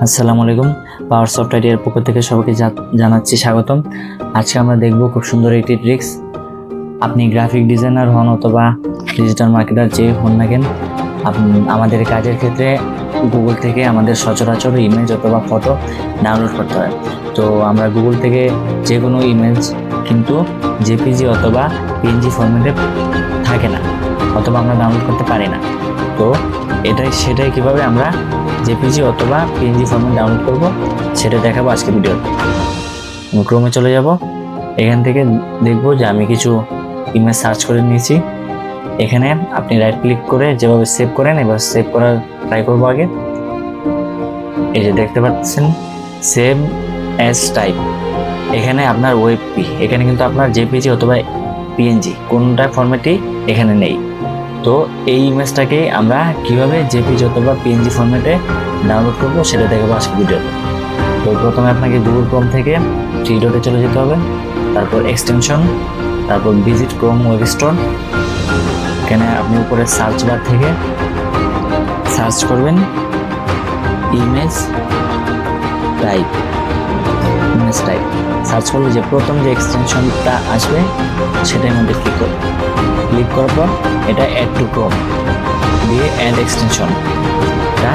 আসসালামু আলাইকুম। পাওয়ার সফটওয়্যার এর পক্ষ থেকে সবাইকে জানাচ্ছি স্বাগতম। আজকে আমরা দেখব খুব সুন্দর একটি ট্রিক্স। আপনি গ্রাফিক ডিজাইনার হন অথবা ডিজিটাল মার্কেটার যে হন না কেন, আমাদের কাজের ক্ষেত্রে গুগল থেকে আমাদের সচরাচর ইমেজ অথবা ফটো ডাউনলোড করতে হয়। তো আমরা গুগল থেকে যে কোনো ইমেজ কিন্তু জেপিজি অথবা পিএনজি ফরম্যাটে থাকে না, অথবা আমরা ডাউনলোড করতে পারি না। তো সেটাই কিভাবে আমরা জেপিজি অথবা পিএনজি ফরম্যাট ডাউনলোড করব সেটা দেখাবো আজকে ভিডিওতে। ক্রোমে চলে যাব, এখান থেকে দেখব যে আমি কিছু ইমেজ সার্চ করে নিয়েছি। এখানে আপনি রাইট ক্লিক করে যেভাবে সেভ করেন এবার সেভ করার ট্রাই করবো আগে। এই যে দেখতে পাচ্ছেন সেভ অ্যাজ টাইপ, এখানে আপনার ওয়েবপি, এখানে কিন্তু আপনার জেপিজি অথবা পিএনজি কোনটা ফরম্যাটই এখানে নেই। তো এই ইমেজটাকে আমরা কিভাবে জেপিজি অথবা পিএনজি ফরম্যাটে ডাউনলোড করবো সেটা দেখাবো আজকে ভিডিওতে। তো প্রথমে আপনাকে গুগল ক্রোম থেকে থ্রি ডটে চলে যেতে হবে, তারপর এক্সটেনশন, তারপর ভিজিট ক্রোম ওয়েব স্টোর। এখানে আপনি উপরে সার্চ বার থেকে সার্চ করবেন ইমেজ টাইপ। সার্চ করলে যে প্রথম যে এক্সটেনশনটা আসবে সেটার মধ্যে ক্লিক করার পর এটা অ্যাড টু ক্রোম দিয়ে অ্যাড এক্সটেনশনটা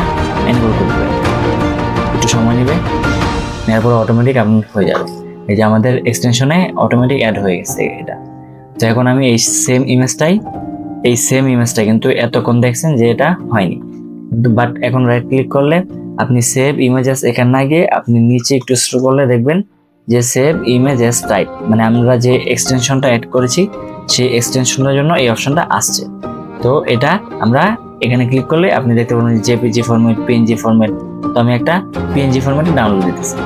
এনরোল করবে। একটু সময় নেবে, নেওয়ার পর অটোমেটিক আপলোড হয়ে যাবে। এই যে আমাদের এক্সটেনশনে অটোমেটিক অ্যাড হয়ে গেছে এটা। তো এখন আমি এই সেম ইমেজটা কিন্তু এতক্ষণ দেখছেন যে এটা হয়নি, কিন্তু বাট এখন রাইট ক্লিক করলে আপনি সেভ ইমেজেস এখানে না গিয়ে আপনি নিচে একটু স্ক্রল করলে দেখবেন যে সেভ ইমেজ এস টাইপ, মানে আমরা যে এক্সটেনশনটা অ্যাড করেছি সেই এক্সটেনশনের জন্য এই অপশনটা আসছে। তো এটা আমরা এখানে ক্লিক করলে আপনি দেখতে পাবেন জেপিজি ফরম্যাট, পিএনজি ফরম্যাট। তো আমি একটা পিএনজি ফরম্যাটে ডাউনলোড দিতেছি।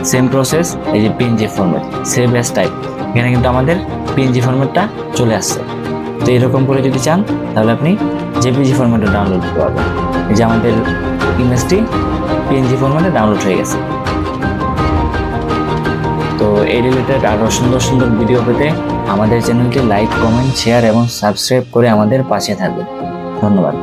সেম প্রসেস, এই যে PNG format save as type, এখানে কিন্তু আমাদের পিএনজি ফরম্যাটটা চলে আসছে। তো এরকম করে যদি চান তাহলে আপনি জেপিজি ফরম্যাটে ডাউনলোড করতে পারবেন। এই যে আমাদের ইমেজটি পিএনজি ফরম্যাটে ডাউনলোড হয়ে গেছে। তো এই রিলেটেড আরও সুন্দর সুন্দর ভিডিও পেতে আমাদের চ্যানেলটি লাইক, কমেন্ট, শেয়ার এবং সাবস্ক্রাইব করে আমাদের পাশে থাকবেন। ধন্যবাদ।